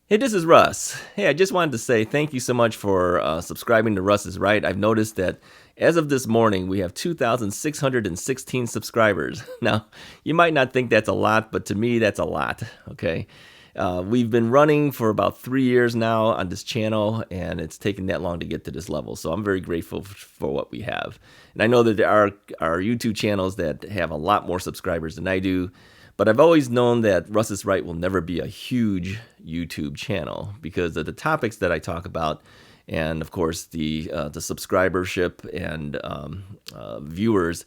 Hey, this is Russ. Hey, I just wanted to say thank you so much for subscribing to Russ is Right. I've noticed that as of this morning, we have 2,616 subscribers. Now, you might not think that's a lot, but to me, that's a lot. Okay. We've been running for about 3 years now on this channel, and it's taken that long to get to this level. So I'm very grateful for what we have. And I know that there are YouTube channels that have a lot more subscribers than I do. But I've always known that Russ is Right will never be a huge YouTube channel because of the topics that I talk about, and of course the subscribership and viewers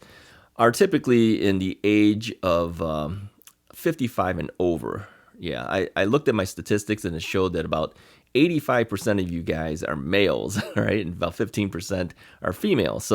are typically in the age of 55 and over. Yeah, I looked at my statistics and it showed that about 85% of you guys are males, right, and about 15% are females.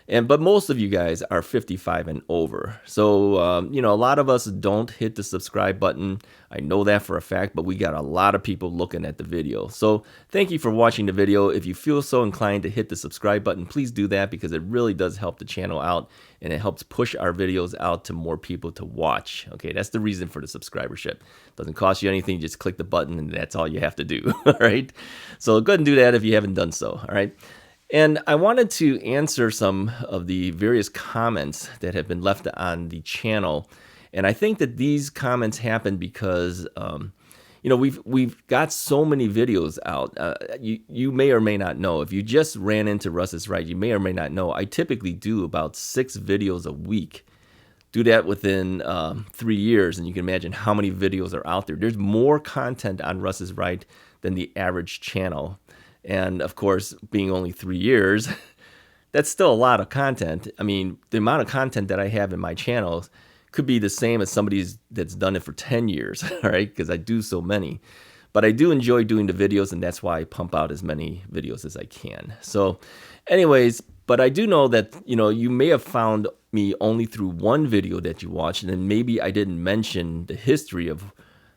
But most of you guys are 55 and over. So, a lot of us don't hit the subscribe button. I know that for a fact, but we got a lot of people looking at the video. So thank you for watching the video. If you feel so inclined to hit the subscribe button, please do that because it really does help the channel out and it helps push our videos out to more people to watch. Okay, that's the reason for the subscribership. Doesn't cost you anything. Just click the button and that's all you have to do. All right. So go ahead and do that if you haven't done so. All right. And I wanted to answer some of the various comments that have been left on the channel. And I think that these comments happen because, we've got so many videos out. You may or may not know. If you just ran into Russ is Right, you may or may not know. I typically do about 6 videos a week. Do that within 3 years, and you can imagine how many videos are out there. There's more content on Russ is Right than the average channel. And of course, being only 3 years, that's still a lot of content. I mean, the amount of content that I have in my channel could be the same as somebody's that's done it for 10 years, all right? Because I do so many. But I do enjoy doing the videos, and that's why I pump out as many videos as I can. So anyways, but I do know that, you may have found me only through one video that you watched, and then maybe I didn't mention the history of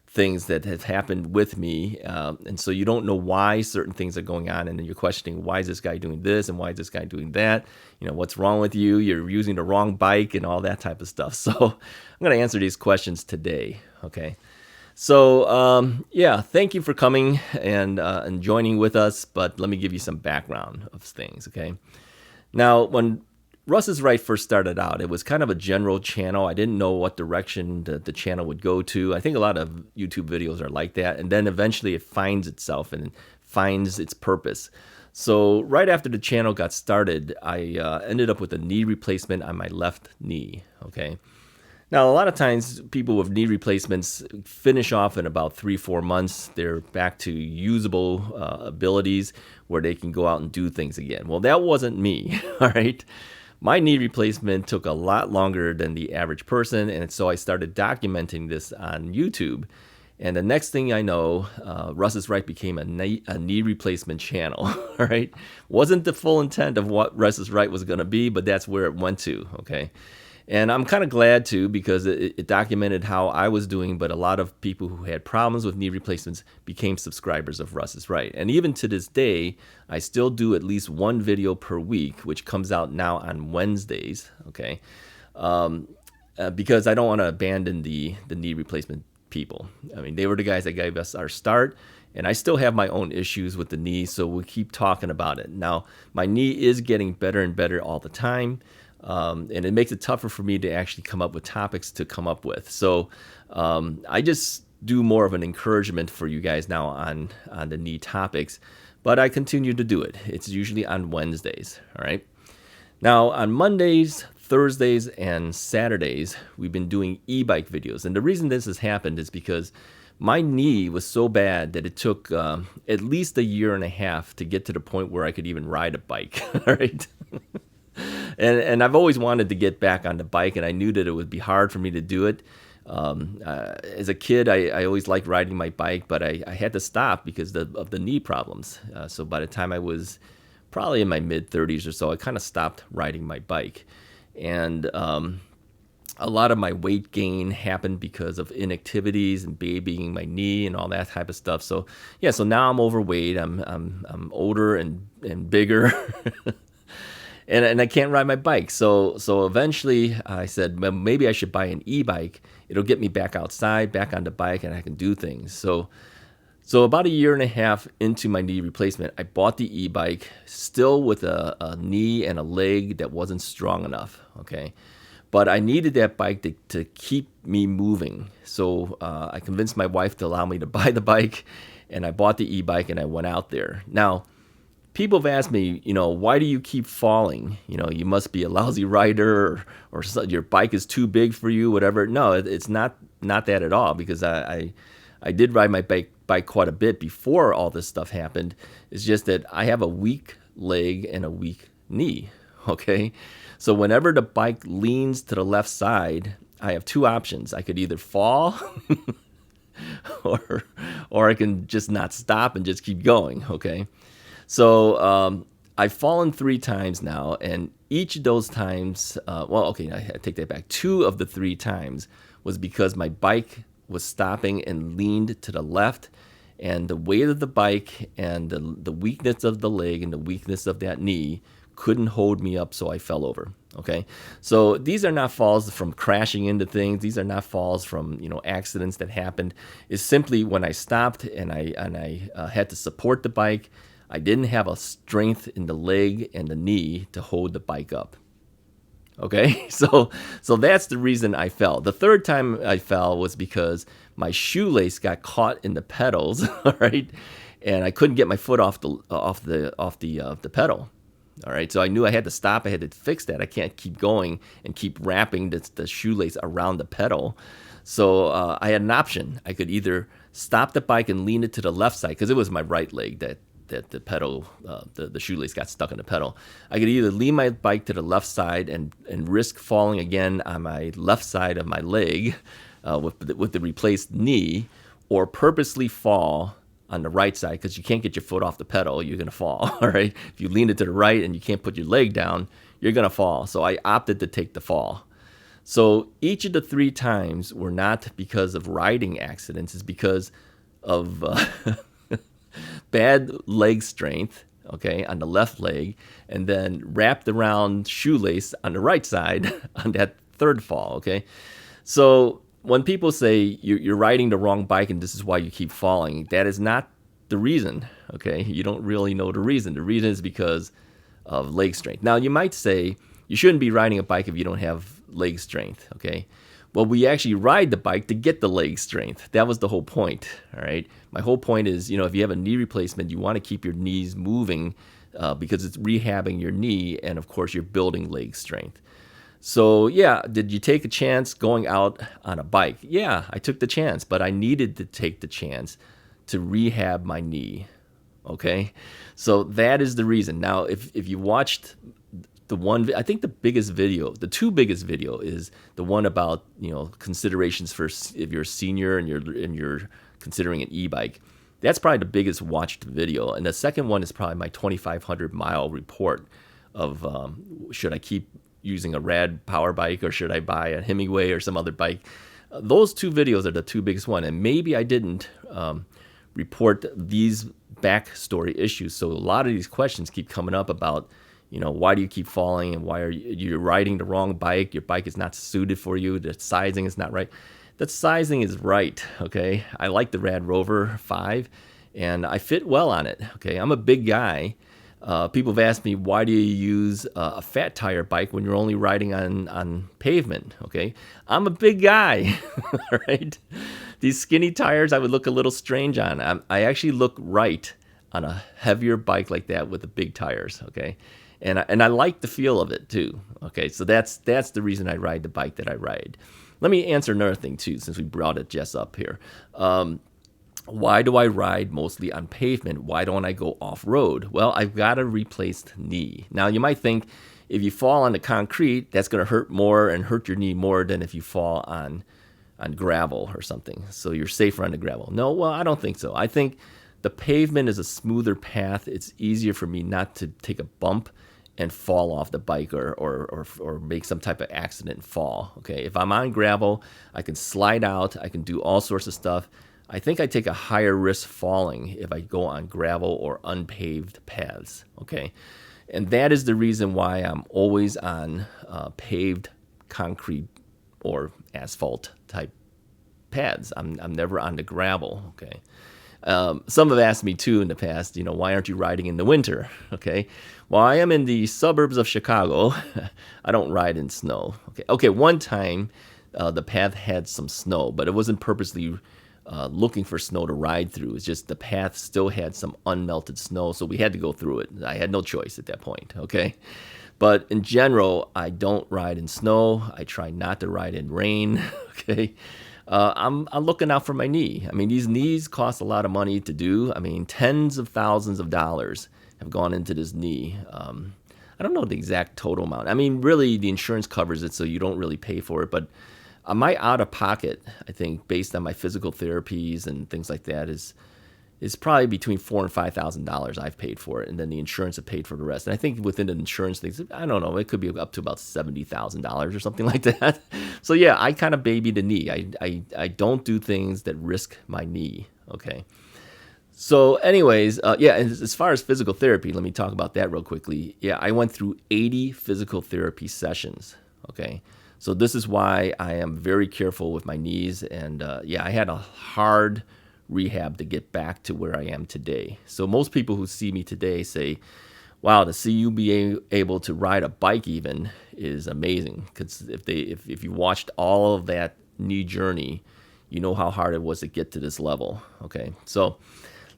things that have happened with me, and so you don't know why certain things are going on, and then you're questioning, why is this guy doing this and why is this guy doing that? What's wrong with you? You're using the wrong bike and all that type of stuff. So I'm going to answer these questions today. Okay. So yeah, thank you for coming and joining with us, but let me give you some background of things. Okay. Now, when Russ is Right first started out, it was kind of a general channel. I didn't know what direction the channel would go to. I think a lot of YouTube videos are like that. And then eventually it finds itself and finds its purpose. So right after the channel got started, I ended up with a knee replacement on my left knee. Okay. Now, a lot of times people with knee replacements finish off in about 3-4 months. They're back to usable abilities where they can go out and do things again. Well, that wasn't me. All right. My knee replacement took a lot longer than the average person, and so I started documenting this on YouTube. And the next thing I know, Russ is Right became a knee replacement channel. All right, wasn't the full intent of what Russ is Right was going to be, but that's where it went to. Okay. And I'm kind of glad too because it documented how I was doing, but a lot of people who had problems with knee replacements became subscribers of Russ is Right. And even to this day, I still do at least one video per week, which comes out now on Wednesdays, okay? Because I don't want to abandon the knee replacement people. I mean, they were the guys that gave us our start, and I still have my own issues with the knee, so we'll keep talking about it. Now, my knee is getting better and better all the time. And it makes it tougher for me to actually come up with topics to come up with. So I just do more of an encouragement for you guys now on the knee topics, but I continue to do it. It's usually on Wednesdays. All right. Now on Mondays, Thursdays, and Saturdays, we've been doing e-bike videos. And the reason this has happened is because my knee was so bad that it took at least 1.5 years to get to the point where I could even ride a bike. All right. And I've always wanted to get back on the bike, and I knew that it would be hard for me to do it. As a kid, I always liked riding my bike, but I had to stop because of the knee problems. So by the time I was probably in my mid-30s or so, I kind of stopped riding my bike. And a lot of my weight gain happened because of inactivities and babying my knee and all that type of stuff. So yeah, so now I'm overweight. I'm older and bigger. And I can't ride my bike. So eventually I said, well, maybe I should buy an e-bike. It'll get me back outside, back on the bike, and I can do things. So So about a year and a half into my knee replacement, I bought the e-bike still with a knee and a leg that wasn't strong enough, okay? But I needed that bike to keep me moving. So I convinced my wife to allow me to buy the bike, and I bought the e-bike and I went out there. Now, people have asked me, why do you keep falling? You must be a lousy rider, or your bike is too big for you, whatever. No, it's not that at all, because I did ride my bike quite a bit before all this stuff happened. It's just that I have a weak leg and a weak knee, okay? So whenever the bike leans to the left side, I have two options. I could either fall or I can just not stop and just keep going, okay? So I've fallen 3 times now, and each of those times, I take that back. 2 of the 3 times was because my bike was stopping and leaned to the left, and the weight of the bike and the weakness of the leg and the weakness of that knee couldn't hold me up, so I fell over. Okay, so these are not falls from crashing into things. These are not falls from accidents that happened. It's simply when I stopped and I had to support the bike, I didn't have a strength in the leg and the knee to hold the bike up. Okay, so that's the reason I fell. The third time I fell was because my shoelace got caught in the pedals, all right, and I couldn't get my foot off the pedal. All right, so I knew I had to stop. I had to fix that. I can't keep going and keep wrapping the shoelace around the pedal. So I had an option. I could either stop the bike and lean it to the left side, because it was my right leg that the pedal, the shoelace got stuck in the pedal. I could either lean my bike to the left side and risk falling again on my left side of my leg with the replaced knee, or purposely fall on the right side, because you can't get your foot off the pedal, you're going to fall, all right? If you lean it to the right and you can't put your leg down, you're going to fall. So I opted to take the fall. So each of the 3 times were not because of riding accidents, it's because of bad leg strength, okay, on the left leg, and then wrapped around shoelace on the right side on that third fall, okay? So when people say you're riding the wrong bike and this is why you keep falling, that is not the reason, okay? You don't really know the reason. The reason is because of leg strength. Now, you might say you shouldn't be riding a bike if you don't have leg strength, okay? Well, we actually ride the bike to get the leg strength. That was the whole point, all right? My whole point is, if you have a knee replacement, you want to keep your knees moving because it's rehabbing your knee, and of course, you're building leg strength. So, yeah, did you take a chance going out on a bike? Yeah, I took the chance, but I needed to take the chance to rehab my knee, okay? So that is the reason. Now, if you watched the one, I think the two biggest video is the one about, considerations for if you're a senior and you're considering an e-bike. That's probably the biggest watched video. And the second one is probably my 2,500 mile report of should I keep using a rad power bike or should I buy a Hemingway or some other bike. Those 2 videos are the 2 biggest one, and maybe I didn't report these backstory issues. So a lot of these questions keep coming up about, why do you keep falling, and why are you riding the wrong bike? Your bike is not suited for you. The sizing is not right. The sizing is right, okay? I like the Radrover 5, and I fit well on it, okay? I'm a big guy. People have asked me, why do you use a fat tire bike when you're only riding on pavement, okay? I'm a big guy, all right? These skinny tires, I would look a little strange on. I actually look right on a heavier bike like that with the big tires, okay? And I like the feel of it too, okay? So that's the reason I ride the bike that I ride. Let me answer another thing too, since we brought it just up here. Why do I ride mostly on pavement? Why don't I go off-road? Well, I've got a replaced knee. Now, you might think if you fall on the concrete, that's going to hurt more and hurt your knee more than if you fall on gravel or something. So you're safer on the gravel. No, well, I don't think so. I think the pavement is a smoother path. It's easier for me not to take a bump and fall off the bike or make some type of accident and fall. Okay, if I'm on gravel, I can slide out. I can do all sorts of stuff. I think I take a higher risk falling if I go on gravel or unpaved paths, okay? And that is the reason why I'm always on paved concrete or asphalt type paths. I'm never on the gravel, okay? Some have asked me too in the past, why aren't you riding in the winter? Okay. Well, I am in the suburbs of Chicago. I don't ride in snow. Okay. One time, the path had some snow, but it wasn't purposely looking for snow to ride through. It's just the path still had some unmelted snow, so we had to go through it. I had no choice at that point. Okay. But in general, I don't ride in snow. I try not to ride in rain. Okay. I'm looking out for my knee. I mean, these knees cost a lot of money to do. I mean, tens of thousands of dollars have gone into this knee. I don't know the exact total amount. I mean, really, the insurance covers it, so you don't really pay for it. But my out of pocket, I think, based on my physical therapies and things like that, is probably between $4,000 and $5,000 I've paid for it, and then the insurance have paid for the rest. And I think within the insurance things, I don't know, it could be up to about $70,000 or something like that. So yeah, I kind of baby the knee. I don't do things that risk my knee. Okay. So anyways, yeah, and as far as physical therapy, let me talk about that real quickly. Yeah, I went through 80 physical therapy sessions. Okay. So this is why I am very careful with my knees. And yeah, I had a hard rehab to get back to where I am today. So most people who see me today say, wow, to see you be able to ride a bike even is amazing. Because if you watched all of that knee journey, you know how hard it was to get to this level. Okay, so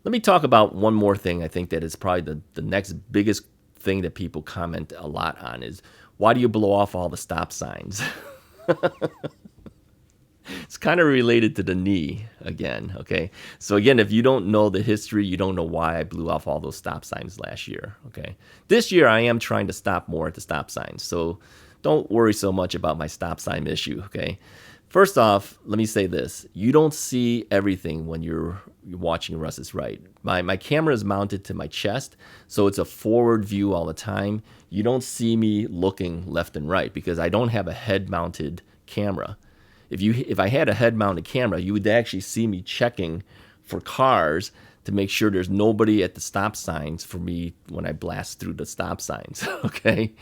let me talk about one more thing. I think that is probably the next biggest thing that people comment a lot on is, why do you blow off all the stop signs? It's kind of related to the knee again, okay? So again, if you don't know the history, you don't know why I blew off all those stop signs last year, okay? This year, I am trying to stop more at the stop signs, so don't worry so much about my stop sign issue, okay? First off, let me say this. You don't see everything when you're watching Russ is Right. My camera is mounted to my chest, so it's a forward view all the time. You don't see me looking left and right because I don't have a head-mounted camera. If I had a head-mounted camera, you would actually see me checking for cars to make sure there's nobody at the stop signs for me when I blast through the stop signs, okay?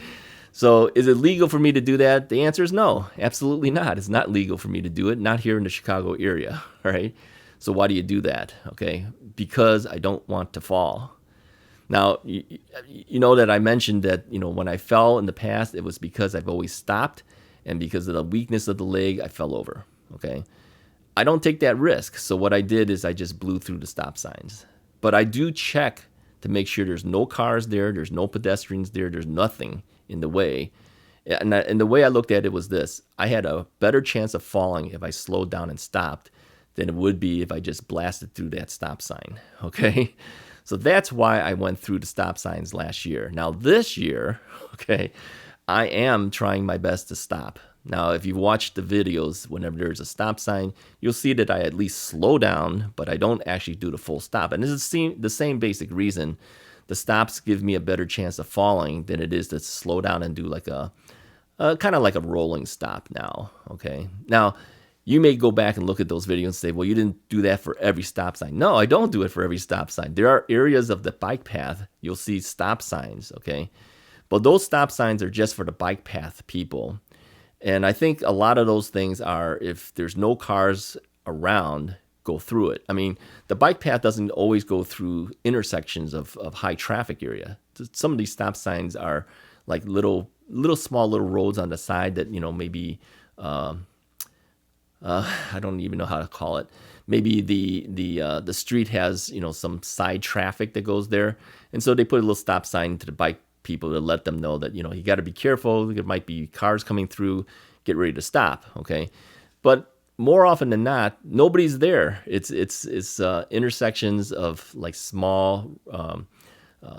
So is it legal for me to do that? The answer is no, absolutely not. It's not legal for me to do it, not here in the Chicago area, all right? So why do you do that, okay? Because I don't want to fall. Now, you know that I mentioned that, when I fell in the past, it was because I've always stopped, and because of the weakness of the leg, I fell over, okay? I don't take that risk, so what I did is I just blew through the stop signs. But I do check to make sure there's no cars there, there's no pedestrians there, there's nothing in the way. And the way I looked at it was this. I had a better chance of falling if I slowed down and stopped than it would be if I just blasted through that stop sign, okay? So that's why I went through the stop signs last year. Now this year, okay, I am trying my best to stop. Now, if you've watched the videos, whenever there's a stop sign, you'll see that I at least slow down, but I don't actually do the full stop. And this is the same basic reason. The stops give me a better chance of falling than it is to slow down and do like a kind of like a rolling stop now, okay? Now, you may go back and look at those videos and say, well, you didn't do that for every stop sign. No, I don't do it for every stop sign. There are areas of the bike path you'll see stop signs, okay? But those stop signs are just for the bike path people. And I think a lot of those things are, if there's no cars around, go through it. I mean, the bike path doesn't always go through intersections of high traffic area. Some of these stop signs are like little small roads on the side that, maybe, I don't even know how to call it. Maybe the street has, some side traffic that goes there. And so they put a little stop sign to the bike people to let them know that, you got to be careful. There might be cars coming through. Get ready to stop. Okay. But more often than not, nobody's there. It's intersections of like small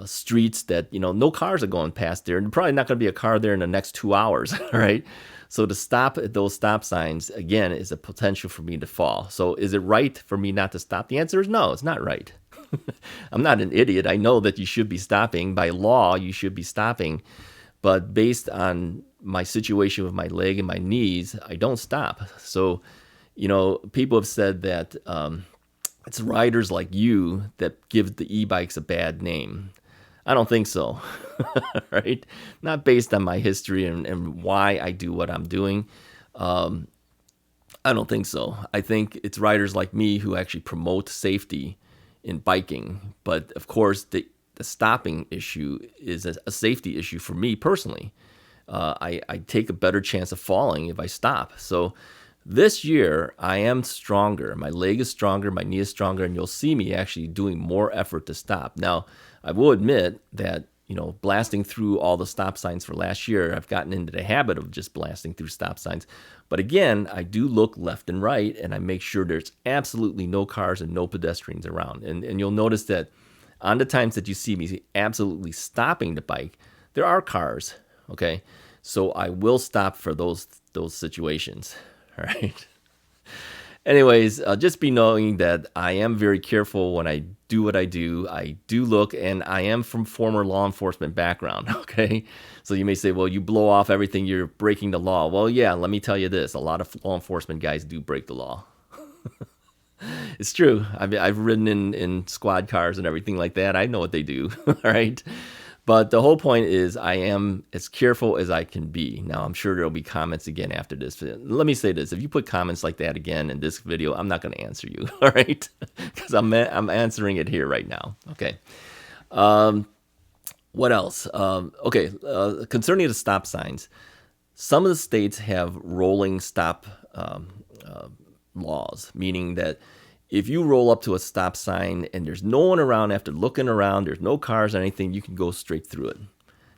streets that, no cars are going past there. And probably not going to be a car there in the next 2 hours. Right. So to stop at those stop signs, again, is a potential for me to fall. So is it right for me not to stop? The answer is no, it's not right. I'm not an idiot. I know that you should be stopping. By law, you should be stopping. But based on my situation with my leg and my knees, I don't stop. So, people have said that it's riders like you that give the e-bikes a bad name. I don't think so, right? Not based on my history and why I do what I'm doing. I don't think so. I think it's riders like me who actually promote safety in biking. But of course, the stopping issue is a safety issue for me personally. I take a better chance of falling if I stop. So this year, I am stronger. My leg is stronger, my knee is stronger, and you'll see me actually doing more effort to stop. Now, I will admit that, blasting through all the stop signs for last year, I've gotten into the habit of just blasting through stop signs. But again, I do look left and right, and I make sure there's absolutely no cars and no pedestrians around. And you'll notice that on the times that you see me absolutely stopping the bike, there are cars, okay? So I will stop for those situations. All right. Anyways, just be knowing that I am very careful when I do what I do. I do look, and I am from former law enforcement background, okay? So you may say, well, you blow off everything, you're breaking the law. Well, yeah, let me tell you this. A lot of law enforcement guys do break the law. It's true. I've ridden in squad cars and everything like that. I know what they do, all right? But the whole point is I am as careful as I can be. Now, I'm sure there'll be comments again after this. Let me say this. If you put comments like that again in this video, I'm not going to answer you, all right? Because I'm answering it here right now, okay? What else? Concerning the stop signs, some of the states have rolling stop laws, meaning that if you roll up to a stop sign and there's no one around after looking around, there's no cars or anything, you can go straight through it.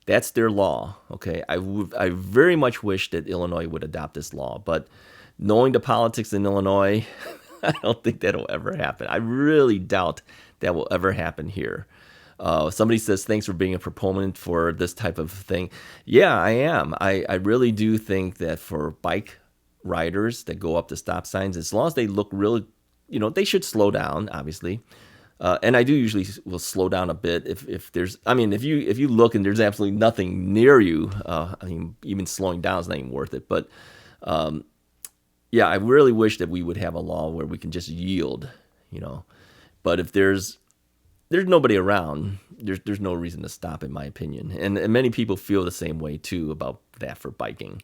That's their law, okay? I very much wish that Illinois would adopt this law, but knowing the politics in Illinois, I don't think that'll ever happen. I really doubt that will ever happen here. Somebody says, thanks for being a proponent for this type of thing. Yeah, I am. I really do think that for bike riders that go up to stop signs, as long as they look really, they should slow down, obviously. And I do usually will slow down a bit if there's, if you look and there's absolutely nothing near you, even slowing down is not even worth it. But yeah, I really wish that we would have a law where we can just yield, But if there's nobody around, there's no reason to stop, in my opinion. And many people feel the same way too about that for biking.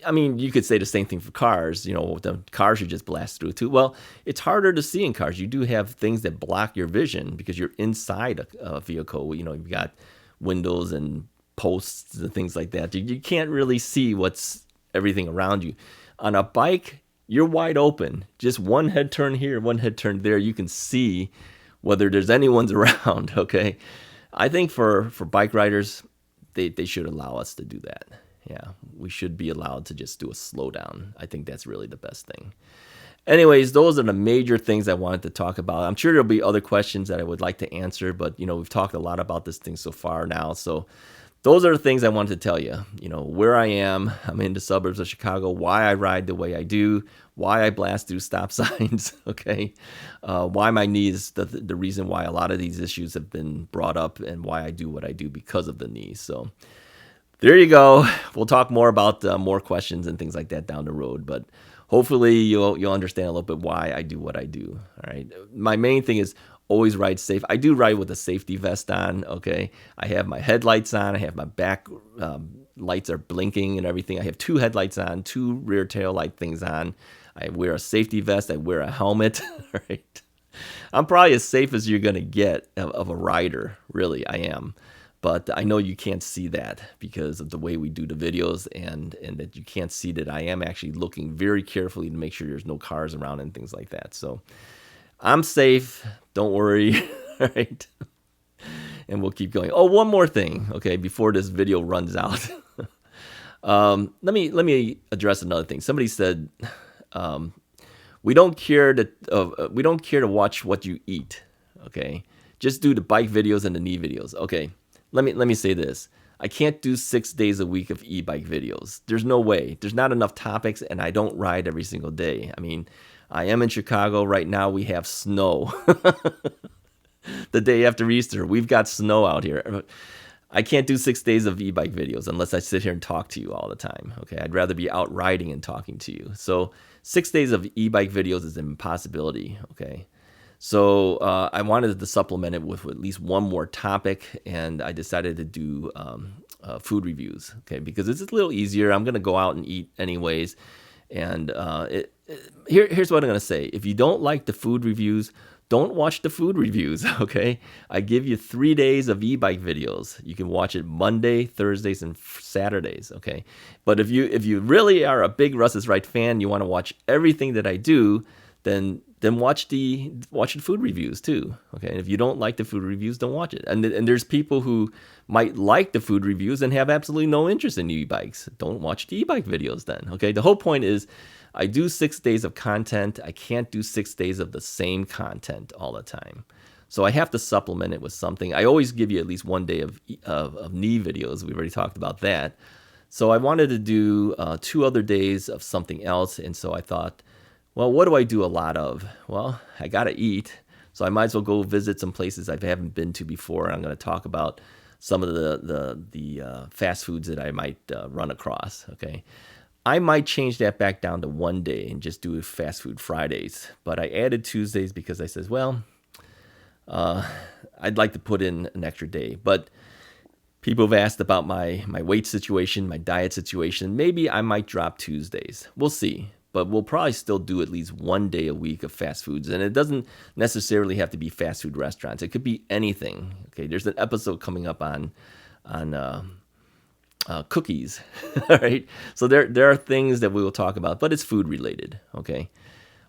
You could say the same thing for cars. The cars should just blast through too. Well, it's harder to see in cars. You do have things that block your vision because you're inside a vehicle. You've got windows and posts and things like that. You can't really see what's everything around you. On a bike, you're wide open. Just one head turn here, one head turn there. You can see whether there's anyone's around, okay? I think for bike riders, they should allow us to do that. Yeah, we should be allowed to just do a slowdown. I think that's really the best thing. Anyways, those are the major things I wanted to talk about. I'm sure there'll be other questions that I would like to answer, but we've talked a lot about this thing so far now. So those are the things I wanted to tell you. Where I am. I'm in the suburbs of Chicago. Why I ride the way I do. Why I blast through stop signs. Okay. Why my knee is the reason why a lot of these issues have been brought up, and why I do what I do because of the knee. So there you go. We'll talk more about more questions and things like that down the road, but hopefully you'll understand a little bit why I do what I do. All right. My main thing is always ride safe. I do ride with a safety vest on. Okay. I have my headlights on. I have my back lights are blinking and everything. I have 2 headlights on, 2 rear tail light things on. I wear a safety vest. I wear a helmet. All right. I'm probably as safe as you're going to get of a rider. Really, I am. But I know you can't see that because of the way we do the videos, and that you can't see that I am actually looking very carefully to make sure there's no cars around and things like that. So I'm safe. Don't worry. All right. And we'll keep going. Oh, one more thing, okay, before this video runs out. Let me address another thing. Somebody said we don't care to watch what you eat. Okay, just do the bike videos and the knee videos. Okay. Let me say this. I can't do 6 days a week of e-bike videos. There's no way. There's not enough topics, and I don't ride every single day. I am in Chicago right now. We have snow. The day after Easter, we've got snow out here. I can't do 6 days of e-bike videos unless I sit here and talk to you all the time. Okay, I'd rather be out riding and talking to you. So 6 days of e-bike videos is an impossibility. Okay. So I wanted to supplement it with at least one more topic, and I decided to do food reviews, okay, because it's a little easier. I'm going to go out and eat anyways, and here's what I'm going to say. If you don't like the food reviews, Don't watch the food reviews, okay? I give you 3 days of e-bike videos. You can watch it Monday, Thursdays, and Saturdays, okay? But if you really are a big Russ is Right fan, you want to watch everything that I do, then watch the food reviews too, okay? And if you don't like the food reviews, don't watch it. And there's people who might like the food reviews and have absolutely no interest in e-bikes. Don't watch the e-bike videos then, okay? The whole point is, I do 6 days of content. I can't do 6 days of the same content all the time. So I have to supplement it with something. I always give you at least 1 day of knee videos. We've already talked about that. So I wanted to do 2 other days of something else. And so I thought, well, what do I do a lot of? Well, I got to eat. So I might as well go visit some places I haven't been to before. I'm going to talk about some of the fast foods that I might run across, okay? I might change that back down to 1 day and just do fast food Fridays. But I added Tuesdays because I said, well, I'd like to put in an extra day. But people have asked about my weight situation, my diet situation. Maybe I might drop Tuesdays. We'll see. But we'll probably still do at least 1 day a week of fast foods. And it doesn't necessarily have to be fast food restaurants. It could be anything. Okay, there's an episode coming up on cookies. All right. So there are things that we will talk about, but it's food related. Okay.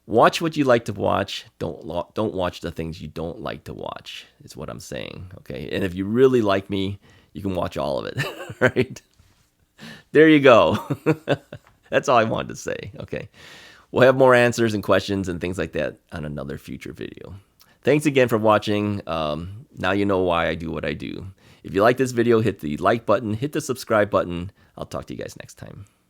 Watch what you like to watch. Don't watch the things you don't like to watch, is what I'm saying. Okay. And if you really like me, you can watch all of it. Right. There you go. That's all I wanted to say. Okay. We'll have more answers and questions and things like that on another future video. Thanks again for watching. Now you know why I do what I do. If you like this video, hit the like button, hit the subscribe button. I'll talk to you guys next time.